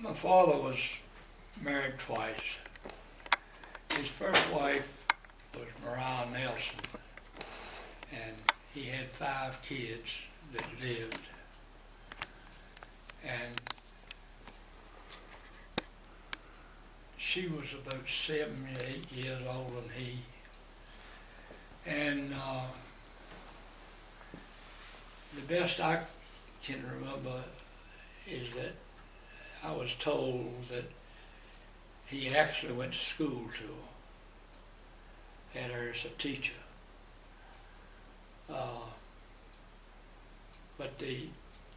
My father was married twice. His first wife was Mariah Nelson, and he had 5 kids that lived. And she was about 7 or 8 years older than he. And the best I can remember is that I was told that he actually went to school to her, had her as a teacher. But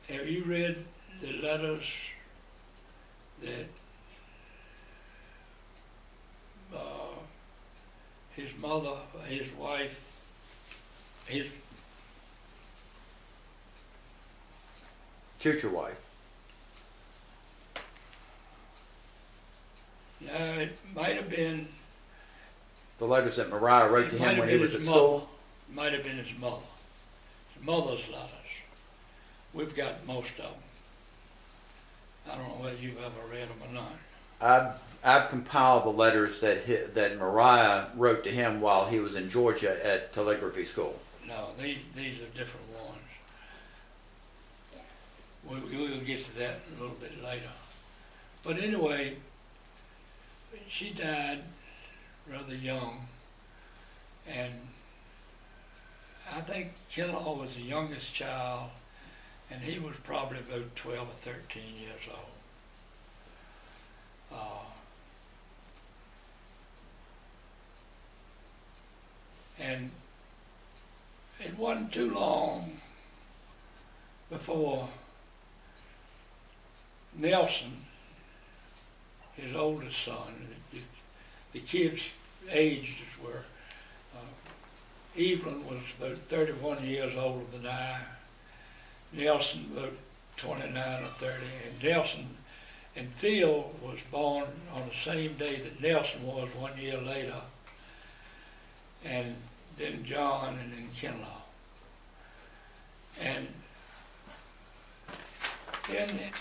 have you read the letters that his mother, his wife, his future wife? No, it might have been. The letters that Mariah wrote to him when he was at school? Might have been his mother. His mother's letters. We've got most of them. I don't know whether you've ever read them or not. I've compiled the letters that Mariah wrote to him while he was in Georgia at telegraphy school. No, these are different ones. We'll get to that a little bit later. But anyway, she died rather young, and I think Kinlaw was the youngest child, and he was probably about 12 or 13 years old. And it wasn't too long before Nelson, his oldest son, the kids' ages were, Evelyn was about 31 years older than I, Nelson about 29 or 30, and Nelson and Phil was born on the same day that Nelson was 1 year later, and then John and then Kinlaw. And then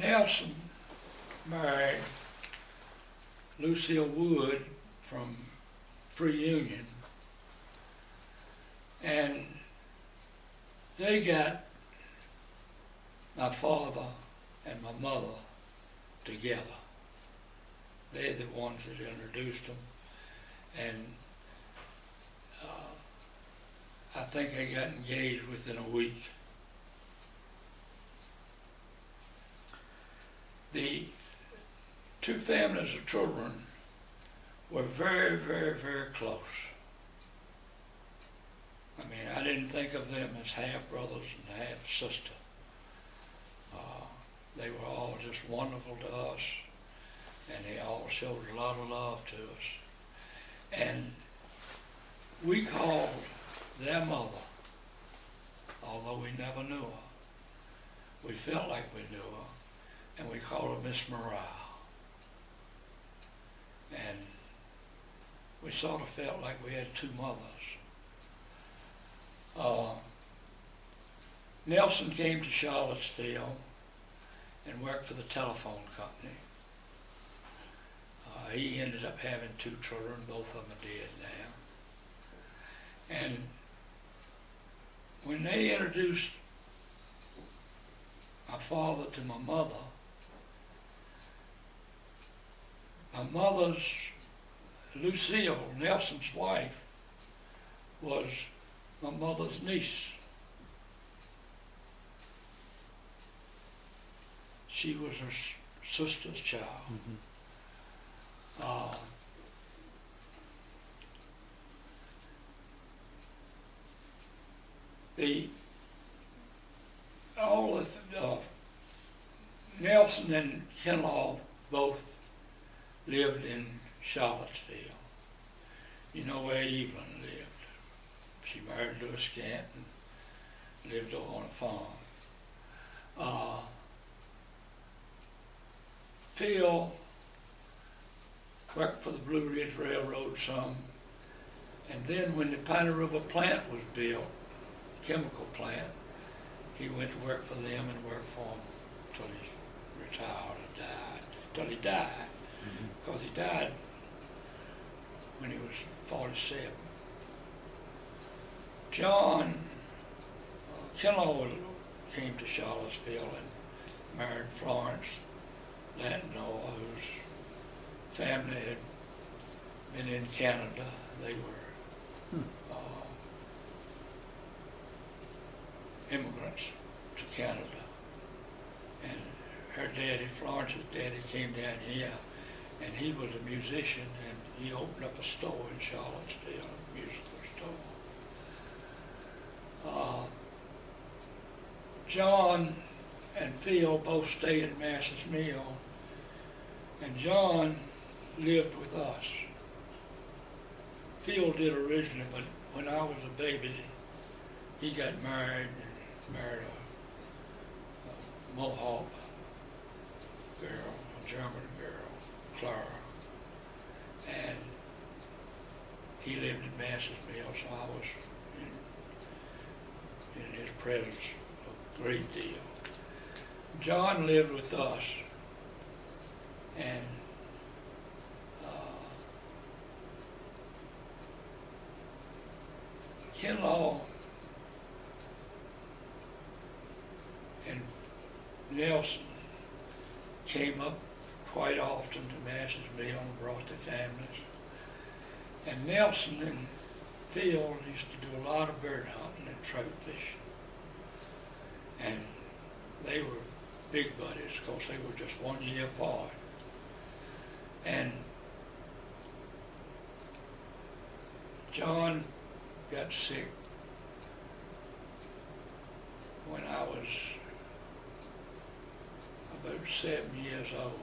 Nelson married Lucille Wood from Free Union, and they got my father and my mother together. They're the ones that introduced them, and I think they got engaged within a week. The 2 families of children were very, very, very close. I mean, I didn't think of them as half-brothers and half-sister. They were all just wonderful to us, and they all showed a lot of love to us. And we called their mother, although we never knew her. We felt like we knew her, and we called her Miss Mariah. And we sort of felt like we had 2 mothers. Nelson came to Charlottesville and worked for the telephone company. He ended up having 2 children, both of them are dead now. And when they introduced my father to my mother's, Lucille, Nelson's wife, was my mother's niece. She was her sister's child. Mm-hmm. Nelson and Kinlaw both lived in Charlottesville. You know where Evelyn lived. She married Lewis Gantt and lived over on a farm. Phil worked for the Blue Ridge Railroad some, and then when the Piney River plant was built, chemical plant, he went to work for them and worked for them until his retired or died, till he died. Because he died when he was 47. John Kinlaw came to Charlottesville and married Florence Latinois, whose family had been in Canada. They were immigrants to Canada. And her daddy, Florence's daddy, came down here, and he was a musician, and he opened up a store in Charlottesville, a musical store. John and Phil both stayed in Mass's Mill, and John lived with us. Phil did originally, but when I was a baby, he got married and married a Mohawk girl, a German girl, Clara, and he lived in Mass's Mill, so I was in his presence a great deal. John lived with us, and Kinlaw and Nelson came up quite often to Mass's Mill and brought their families. And Nelson and Phil used to do a lot of bird hunting and trout fishing. And they were big buddies, of course they were just 1 year apart. And John got sick when I was about 7 years old,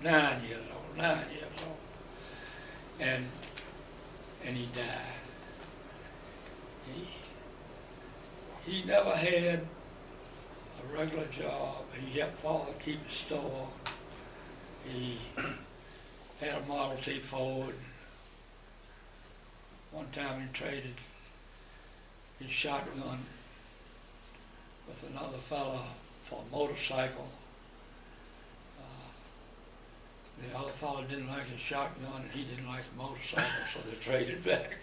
9 years old, and he died. He never had a regular job. He helped Father keep the store. He had a Model T Ford. One time he traded his shotgun with another fella for a motorcycle. The other fella didn't like his shotgun and he didn't like a motorcycle, so they traded back.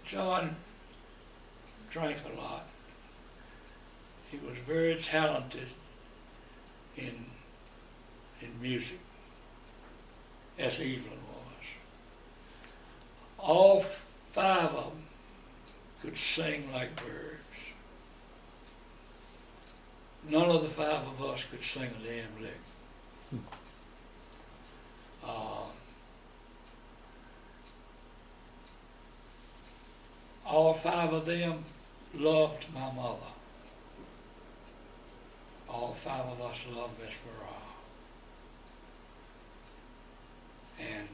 John drank a lot. He was very talented in music, as Evelyn was. All 5 of them could sing like birds. None of the 5 of us could sing a damn lick. All 5 of them loved my mother. All 5 of us loved Miss Morale. And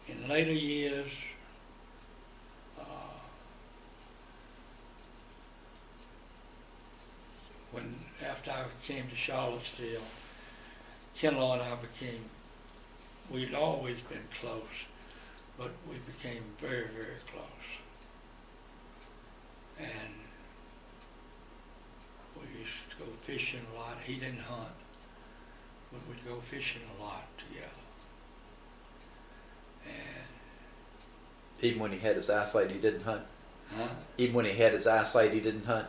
in later years, after I came to Charlottesville, Kinlaw and I we'd always been close, but we became very, very close. And we used to go fishing a lot. He didn't hunt, but we'd go fishing a lot together. And even when he had his eyesight, he didn't hunt? huh? Even when he had his eyesight, he didn't hunt?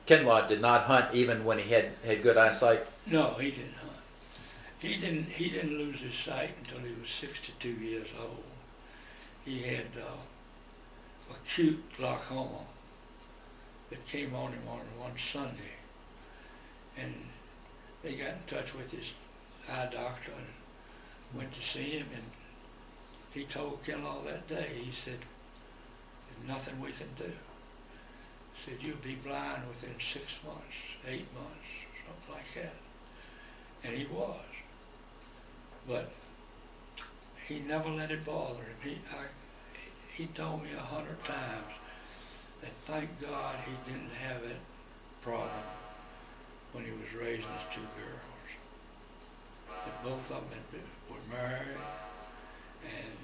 Kinlaw did not hunt even when he had good eyesight? No, he didn't hunt. He didn't lose his sight until he was 62 years old. He had acute glaucoma that came on him on one Sunday, and they got in touch with his eye doctor and went to see him, and he told Kinlaw that day, he said, "There's nothing we can do." He said, "You'll be blind within 6 months, 8 months, something like that." And he was. But he never let it bother him. He told me 100 times that thank God he didn't have that problem when he was raising his 2 girls. That both of them were married, and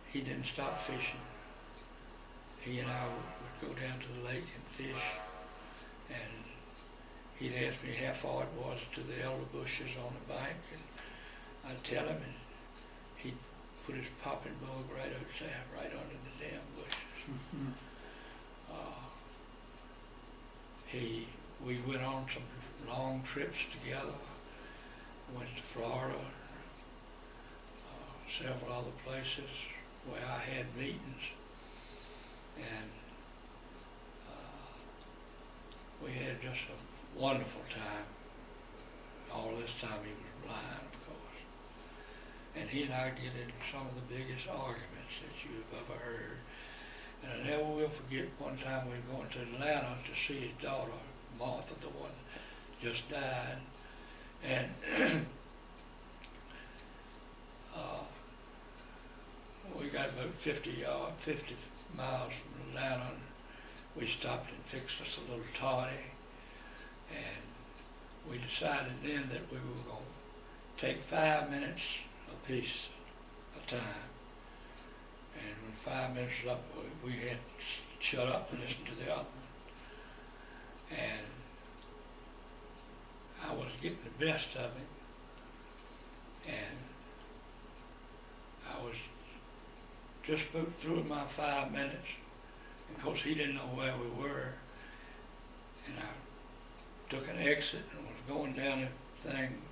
he didn't stop fishing. he and I would go down to the lake and fish, and he'd ask me how far it was to the elder bushes on the bank, and I'd tell him, and he'd put his popping bug right outside, right under the damn bushes. We went on some long trips together. Went to Florida, several other places where I had meetings, and we had just a wonderful time. All this time he was blind, of course. And he and I get into some of the biggest arguments that you've ever heard. And I never will forget one time we were going to Atlanta to see his daughter, Martha, the one that just died. And we got about 50 miles from Atlanta, and we stopped and fixed us a little toddy. And we decided then that we were going to take 5 minutes a piece a time. And when 5 minutes was up, we had to shut up and listen to the other one. And I was getting the best of him, and I was just about through my 5 minutes. And of course, he didn't know where we were, and I took an exit and was going down the thing,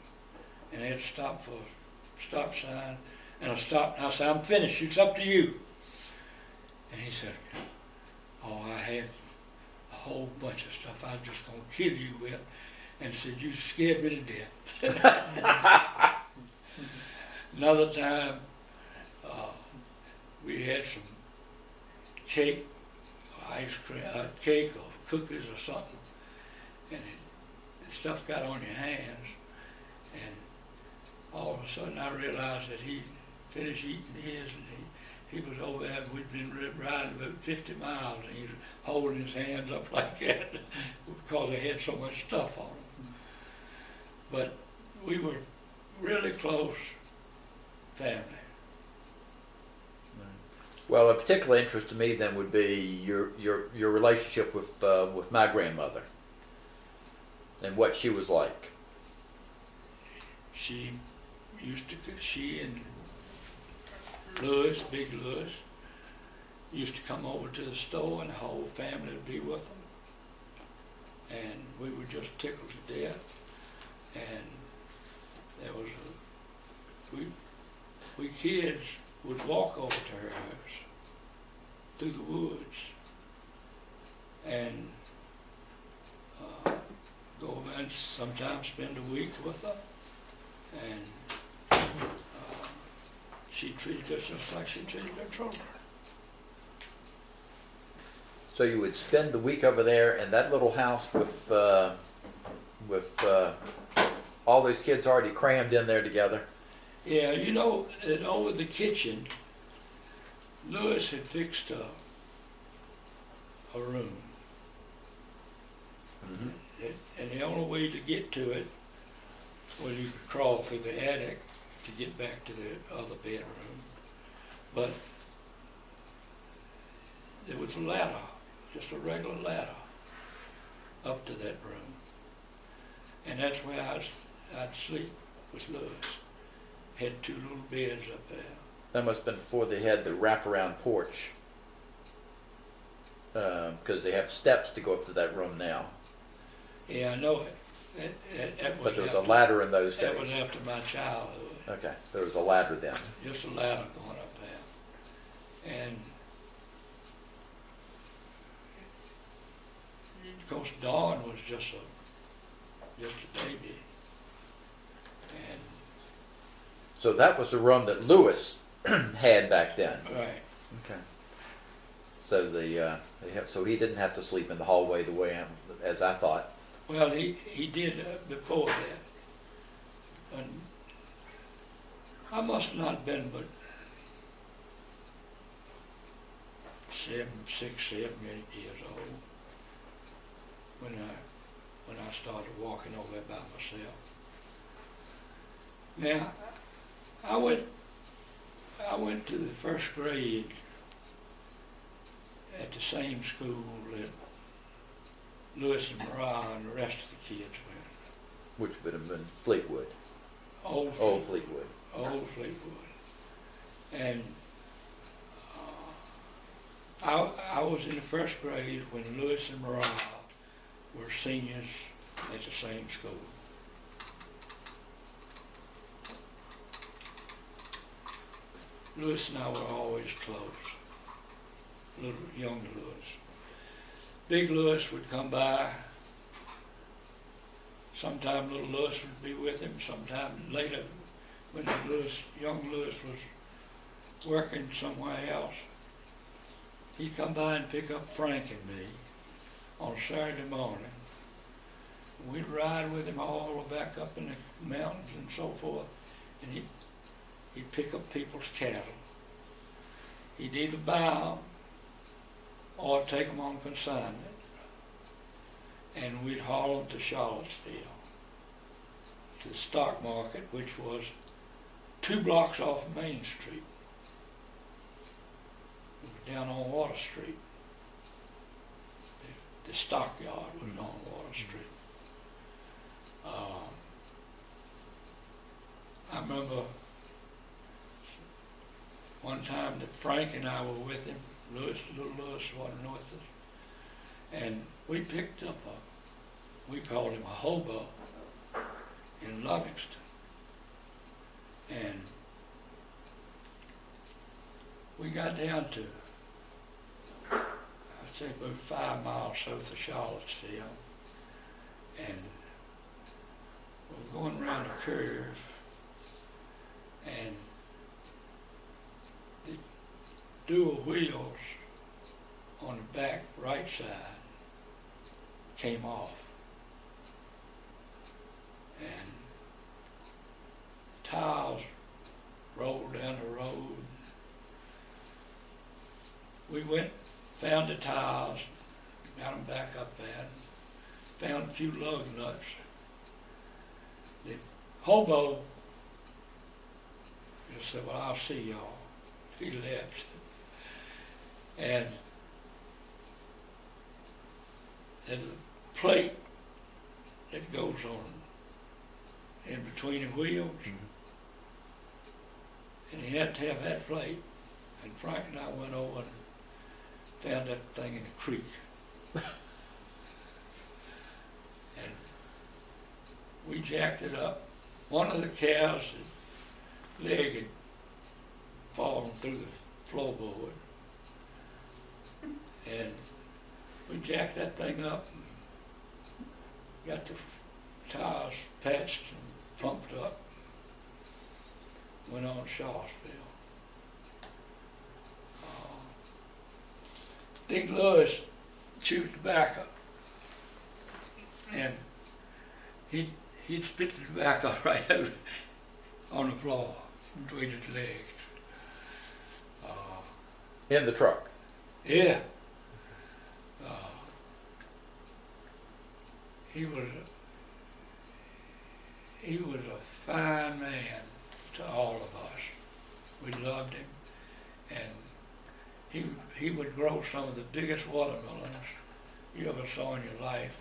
and I had to stop for a stop sign, and I stopped, and I said, "I'm finished, it's up to you." And he said, "Oh, I had a whole bunch of stuff I was just going to kill you with," and said, "You scared me to death." Another time, we had some cake, or ice cream, cake or cookies or something, and the stuff got on your hands, and all of a sudden I realized that he finished eating his, and he was over there, we'd been riding about 50 miles, and he was holding his hands up like that because they had so much stuff on them. But we were really close family. Well, of particular interest to me then would be your relationship with my grandmother and what she was like. She and Louis, Big Louis, used to come over to the store, and the whole family would be with them. And we were just tickled to death. And there was we kids would walk over to her house through the woods and go over and sometimes spend a week with her. And she treated us just like she treated her children. So you would spend the week over there in that little house with all those kids already crammed in there together? Yeah, you know, over the kitchen, Louis had fixed a room. Mm-hmm. And the only way to get to it was you could crawl through the attic to get back to the other bedroom. But there was a ladder, just a regular ladder, up to that room. And that's where I'd sleep with Louis. Had 2 little beds up there. That must have been before they had the wraparound porch. Because they have steps to go up to that room now. Yeah, I know it. That was But there was a after- ladder in those days. That was after my childhood. Okay, there was a ladder then. Just a ladder going up there. And of course Dawn was just a baby. And So that was the room that Louis had back then. right. Okay. So so he didn't have to sleep in the hallway the way as I thought. Well, he did before that. And I must not have been but 6, 7, 8 years old when I started walking over there by myself. Now, I went to the first grade at at the same school that Lewis and Mariah and the rest of the kids went. Which would have been Fleetwood. Old Old Fleetwood. Fleetwood. Old Fleetwood. And I was in the first grade when Lewis and Mariah were seniors at the same school. Lewis and I were always close. Little young Lewis. Big Lewis would come by. Sometime little Lewis would be with him. Sometime later, when young Lewis was working somewhere else, he'd come by and pick up Frank and me on Saturday morning. We'd ride with him all the way back up in the mountains and so forth, and he'd pick up people's cattle. He'd either buy them or take them on consignment, and we'd haul them to Charlottesville, to the stock market, which was 2 blocks off Main Street. It was down on Water Street. The stockyard was on Water Street. I remember one time that Frank and I were with him. Little Lewis wasn't with us, and we picked up we called him a hobo in Livingston, and we got down to, I'd say about 5 miles south of Charlottesville, and we were going around a curve, and the dual wheels on the back right side came off, and tires rolled down the road. We went, found the tires, got them back up there, and found a few lug nuts. The hobo just said, "Well, I'll see y'all." He left. And there's a plate that goes on in between the wheels, and he had to have that plate. And Frank and I went over and found that thing in the creek. And we jacked it up. One of the cows' leg had fallen through the floorboard, and we jacked that thing up and got the tires patched and pumped up. Went on to Charlottesville. Big Lewis chewed tobacco, and he'd spit the tobacco right out on the floor between his legs. In the truck. Yeah. He was a fine man to all of us. We loved him, and he would grow some of the biggest watermelons you ever saw in your life.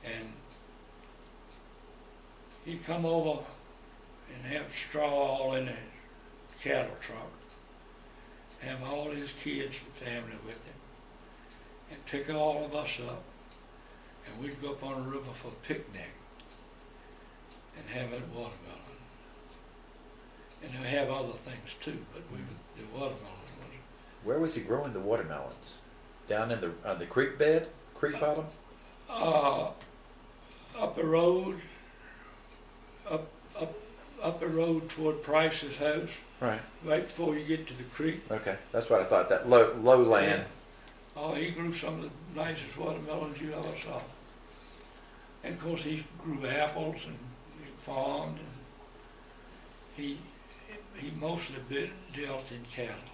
And he'd come over and have straw all in the cattle truck, have all his kids and family with him, and pick all of us up, and we'd go up on the river for a picnic and have that watermelon. And they'd have other things too, but the watermelon was. Where was he growing the watermelons? Down in the creek bed, creek bottom? Up a road, up a road toward Price's house. Right. Right before you get to the creek. Okay, that's what I thought. That low land. Yeah. Oh, he grew some of the nicest watermelons you ever saw. And of course, he grew apples and he farmed, and he mostly dealt in cattle.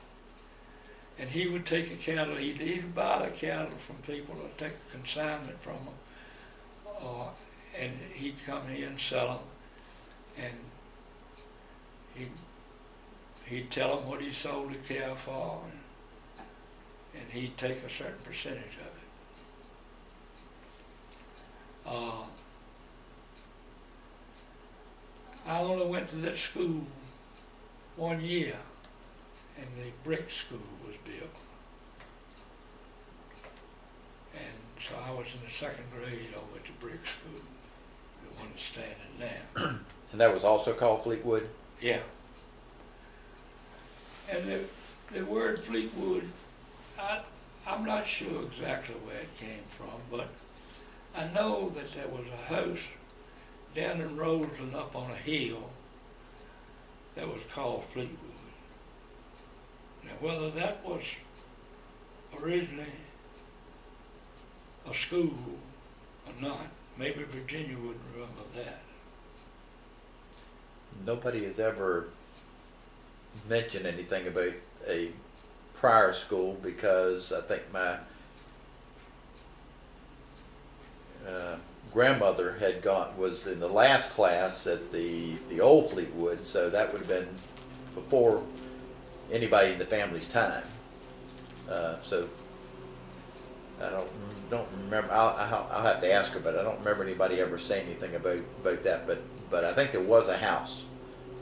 And he would take the cattle, he'd either buy the cattle from people or take a consignment from them, and he'd come here and sell them, and he'd tell them what he sold the cow for, and he'd take a certain percentage of it. I only went to that school 1 year, and the brick school was built. And so I was in the second grade over at the brick school, the one that's standing now. And that was also called Fleetwood? Yeah. And the word Fleetwood, I'm not sure exactly where it came from, but I know that there was a house down in Roseland up on a hill that was called Fleetwood. Now, whether that was originally a school or not, maybe Virginia would remember that. Nobody has ever mentioned anything about a prior school, because I think my grandmother was in the last class at the old Fleetwood, so that would have been before anybody in the family's time. So I don't remember. I'll have to ask her, but I don't remember anybody ever saying anything about that. But I think there was a house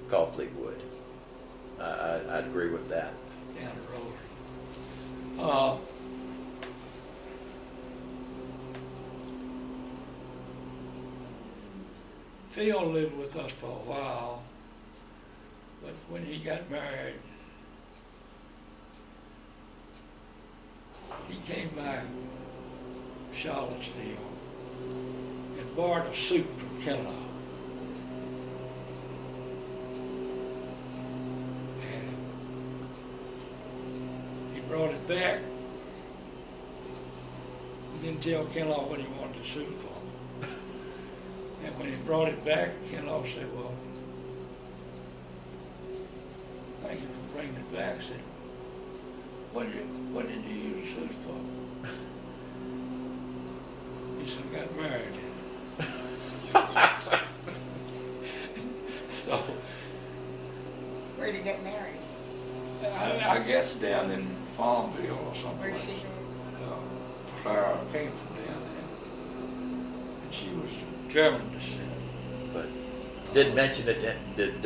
called Fleetwood. I'd agree with that. Down the road. Phil lived with us for a while, but when he got married, he came back to Charlottesville and borrowed a suit from Kellogg. And he brought it back. He didn't tell Kellogg what he wanted the suit for. And when he brought it back, Kellogg said, well, thank you for bringing it back. I said, what did you use the suit for? He said, I got married in it. So. Where'd he get married? I guess down in Farmville or something. Where's she? Clara came from down there. And she was German descent. But didn't mention it. Did